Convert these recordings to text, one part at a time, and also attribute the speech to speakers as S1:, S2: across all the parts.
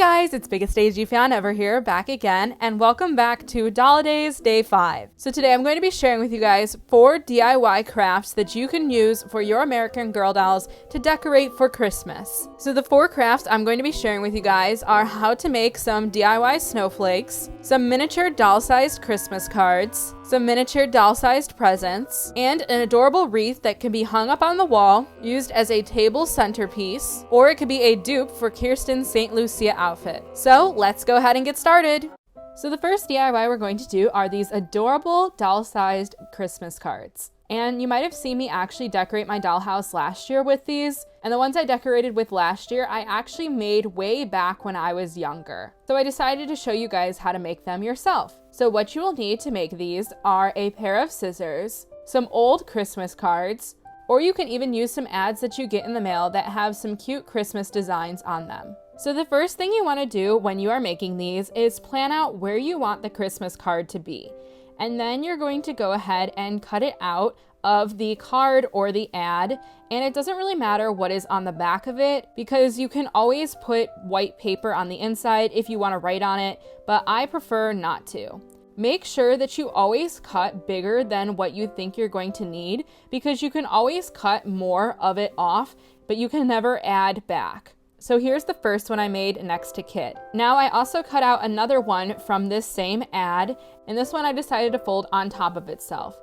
S1: guys, it's BiggestAGFanEVer here, back again, and welcome back to Dollidays Day 5. So today I'm going to be sharing with you guys 4 DIY crafts that you can use for your American Girl dolls to decorate for Christmas. So the 4 crafts I'm going to be sharing with you guys are how to make some DIY snowflakes, some miniature doll-sized Christmas cards, some miniature doll-sized presents, and an adorable wreath that can be hung up on the wall, used as a table centerpiece, or it could be a dupe for Kirsten's St. Lucia outfit. So let's go ahead and get started. So the first DIY we're going to do are these adorable doll-sized Christmas cards. And you might have seen me actually decorate my dollhouse last year with these. And the ones I decorated with last year, I actually made way back when I was younger. So I decided to show you guys how to make them yourself. So what you will need to make these are a pair of scissors, some old Christmas cards, or you can even use some ads that you get in the mail that have some cute Christmas designs on them. So the first thing you want to do when you are making these is plan out where you want the Christmas card to be. And then you're going to go ahead and cut it out of the card or the ad. And it doesn't really matter what is on the back of it because you can always put white paper on the inside if you want to write on it, but I prefer not to. Make sure that you always cut bigger than what you think you're going to need because you can always cut more of it off, but you can never add back. So here's the first one I made next to Kit. Now I also cut out another one from this same ad, and this one I decided to fold on top of itself.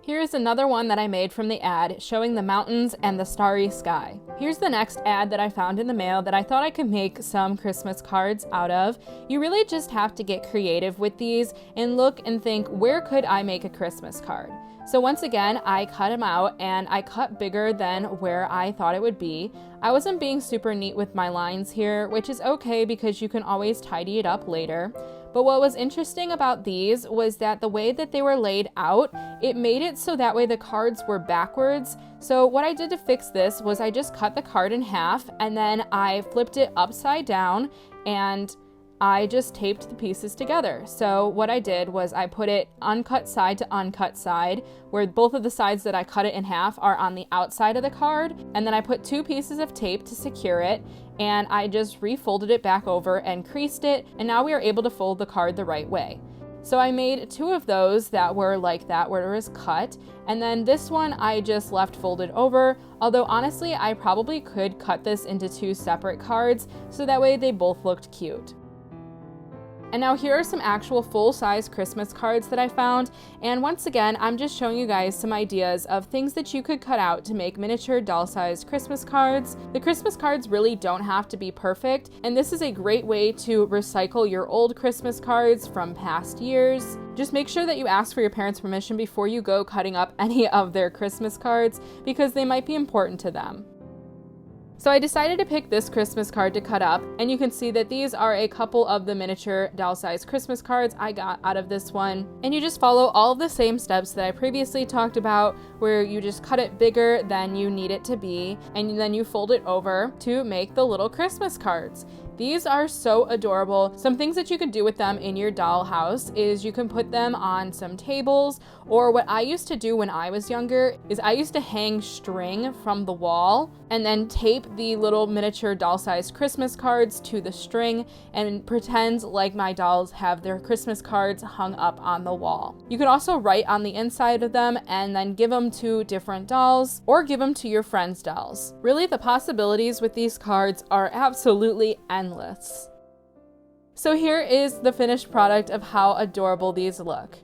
S1: Here's another one that I made from the ad showing the mountains and the starry sky. Here's the next ad that I found in the mail that I thought I could make some Christmas cards out of. You really just have to get creative with these and look and think, where could I make a Christmas card? So once again, I cut them out and I cut bigger than where I thought it would be. I wasn't being super neat with my lines here, which is okay because you can always tidy it up later. But what was interesting about these was that the way that they were laid out, it made it so that way the cards were backwards. So what I did to fix this was I just cut the card in half and then I flipped it upside down and I just taped the pieces together. So what I did was I put it uncut side to uncut side, where both of the sides that I cut it in half are on the outside of the card. And then I put 2 pieces of tape to secure it. And I just refolded it back over and creased it. And now we are able to fold the card the right way. So I made 2 of those that were like that, where it was cut. And then this one I just left folded over. Although honestly, I probably could cut this into 2 separate cards. So that way they both looked cute. And now here are some actual full-size Christmas cards that I found, and once again, I'm just showing you guys some ideas of things that you could cut out to make miniature doll-sized Christmas cards. The Christmas cards really don't have to be perfect, and this is a great way to recycle your old Christmas cards from past years. Just make sure that you ask for your parents' permission before you go cutting up any of their Christmas cards, because they might be important to them. So I decided to pick this Christmas card to cut up, and you can see that these are a couple of the miniature doll-sized Christmas cards I got out of this one. And you just follow all of the same steps that I previously talked about, where you just cut it bigger than you need it to be, and then you fold it over to make the little Christmas cards. These are so adorable. Some things that you could do with them in your dollhouse is you can put them on some tables, or what I used to do when I was younger is I used to hang string from the wall and then tape the little miniature doll-sized Christmas cards to the string and pretend like my dolls have their Christmas cards hung up on the wall. You can also write on the inside of them and then give them to different dolls or give them to your friends' dolls. Really, the possibilities with these cards are absolutely endless. So here is the finished product of how adorable these look.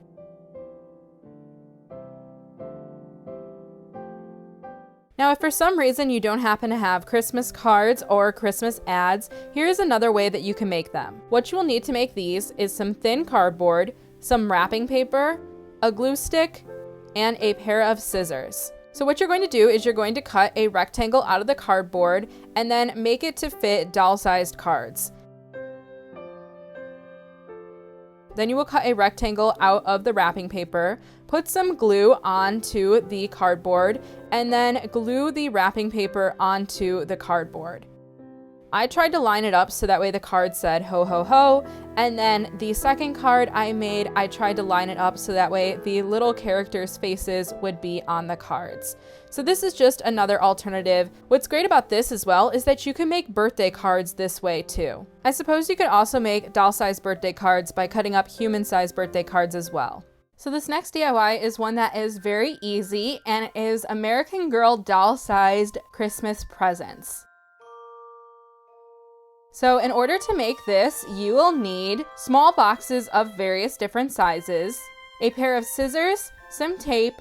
S1: Now, if for some reason you don't happen to have Christmas cards or Christmas ads, here's another way that you can make them. What you will need to make these is some thin cardboard, some wrapping paper, a glue stick, and a pair of scissors. So what you're going to do is you're going to cut a rectangle out of the cardboard and then make it to fit doll-sized cards. Then you will cut a rectangle out of the wrapping paper, put some glue onto the cardboard, and then glue the wrapping paper onto the cardboard. I tried to line it up so that way the card said ho ho ho, and then the second card I made, I tried to line it up so that way the little characters' faces would be on the cards. So this is just another alternative. What's great about this as well is that you can make birthday cards this way too. I suppose you could also make doll-sized birthday cards by cutting up human-sized birthday cards as well. So this next DIY is one that is very easy, and it is American Girl doll-sized Christmas presents. So in order to make this, you will need small boxes of various different sizes, a pair of scissors, some tape,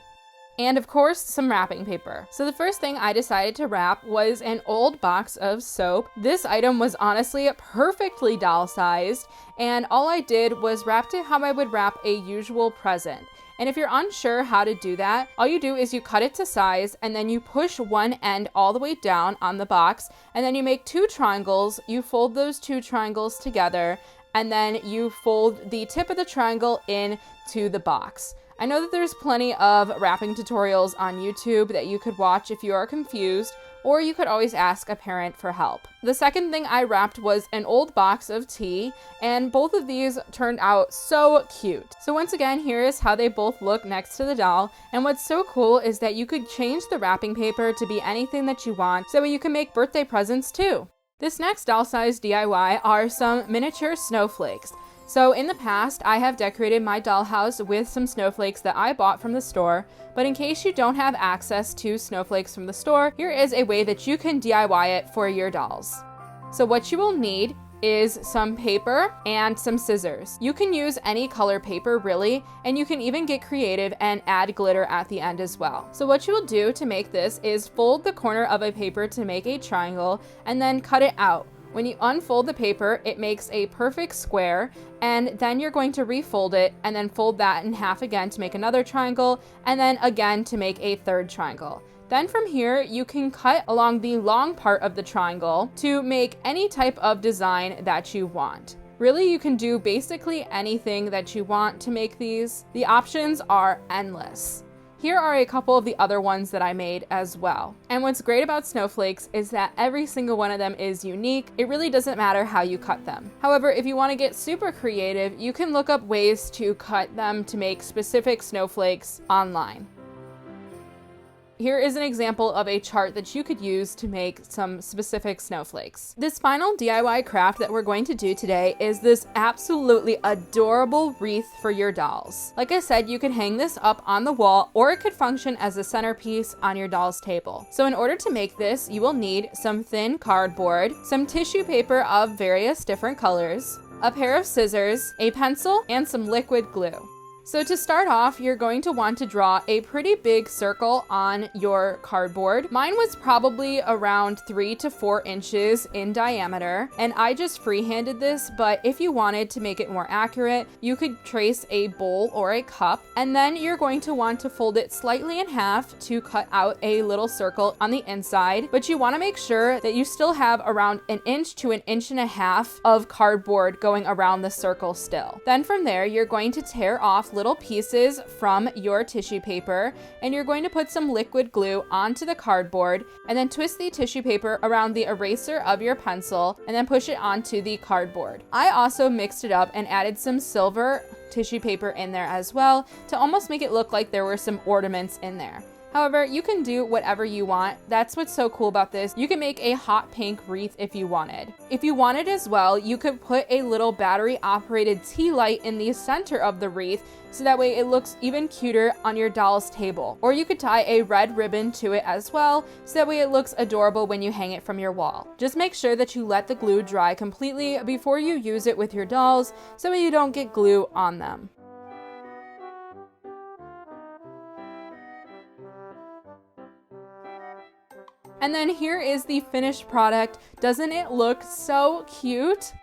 S1: and of course, some wrapping paper. So the first thing I decided to wrap was an old box of soap. This item was honestly perfectly doll-sized, and all I did was wrapped it how I would wrap a usual present. And if you're unsure how to do that, all you do is you cut it to size, and then you push one end all the way down on the box, and then you make 2 triangles, you fold those 2 triangles together, and then you fold the tip of the triangle into the box. I know that there's plenty of wrapping tutorials on YouTube that you could watch if you are confused, or you could always ask a parent for help. The second thing I wrapped was an old box of tea, and both of these turned out so cute. So once again, here is how they both look next to the doll, and what's so cool is that you could change the wrapping paper to be anything that you want, so you can make birthday presents too. This next doll-sized DIY are some miniature snowflakes. So in the past, I have decorated my dollhouse with some snowflakes that I bought from the store, but in case you don't have access to snowflakes from the store, here is a way that you can DIY it for your dolls. So what you will need is some paper and some scissors. You can use any color paper really, and you can even get creative and add glitter at the end as well. So what you will do to make this is fold the corner of a paper to make a triangle and then cut it out. When you unfold the paper, it makes a perfect square, and then you're going to refold it and then fold that in half again to make another triangle, and then again to make a third triangle. Then from here, you can cut along the long part of the triangle to make any type of design that you want. Really, you can do basically anything that you want to make these. The options are endless. Here are a couple of the other ones that I made as well. And what's great about snowflakes is that every single one of them is unique. It really doesn't matter how you cut them. However, if you want to get super creative, you can look up ways to cut them to make specific snowflakes online. Here is an example of a chart that you could use to make some specific snowflakes. This final DIY craft that we're going to do today is this absolutely adorable wreath for your dolls. Like I said, you can hang this up on the wall, or it could function as a centerpiece on your doll's table. So in order to make this, you will need some thin cardboard, some tissue paper of various different colors, a pair of scissors, a pencil, and some liquid glue. So to start off, you're going to want to draw a pretty big circle on your cardboard. Mine was probably around 3 to 4 inches in diameter, and I just freehanded this, but if you wanted to make it more accurate, you could trace a bowl or a cup, and then you're going to want to fold it slightly in half to cut out a little circle on the inside, but you want to make sure that you still have around 1 inch to 1.5 inches of cardboard going around the circle still. Then from there, you're going to tear off little pieces from your tissue paper, and you're going to put some liquid glue onto the cardboard, and then twist the tissue paper around the eraser of your pencil and then push it onto the cardboard. I also mixed it up and added some silver tissue paper in there as well to almost make it look like there were some ornaments in there. However, you can do whatever you want. That's what's so cool about this. You can make a hot pink wreath if you wanted. If you wanted as well, you could put a little battery operated tea light in the center of the wreath, so that way it looks even cuter on your doll's table. Or you could tie a red ribbon to it as well, so that way it looks adorable when you hang it from your wall. Just make sure that you let the glue dry completely before you use it with your dolls, so you don't get glue on them. And then here is the finished product. Doesn't it look so cute?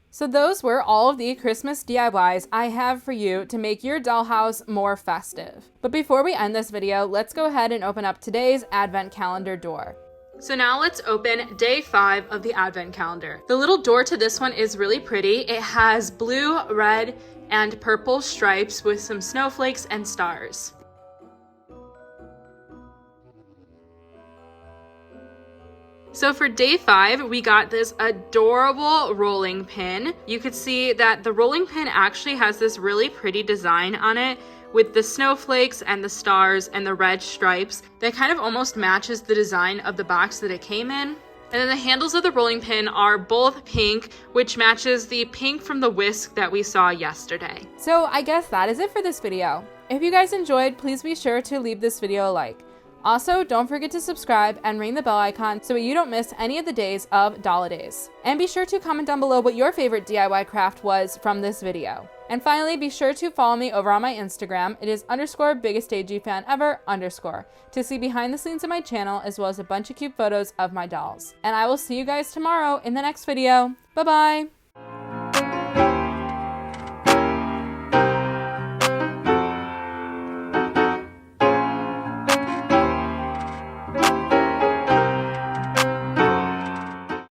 S1: So those were all of the Christmas DIYs I have for you to make your dollhouse more festive. But before we end this video, let's go ahead and open up today's advent calendar door. So now let's open day 5 of the advent calendar. The little door to this one is really pretty. It has blue, red, and purple stripes with some snowflakes and stars. So for day 5, we got this adorable rolling pin. You could see that the rolling pin actually has this really pretty design on it with the snowflakes and the stars and the red stripes that kind of almost matches the design of the box that it came in. And then the handles of the rolling pin are both pink, which matches the pink from the whisk that we saw yesterday. So I guess that is it for this video. If you guys enjoyed, please be sure to leave this video a like. Also, don't forget to subscribe and ring the bell icon so you don't miss any of the days of Dollidays. And be sure to comment down below what your favorite DIY craft was from this video. And finally, be sure to follow me over on my Instagram. It is _BiggestAGFanEVer_ to see behind the scenes of my channel as well as a bunch of cute photos of my dolls. And I will see you guys tomorrow in the next video. Bye-bye!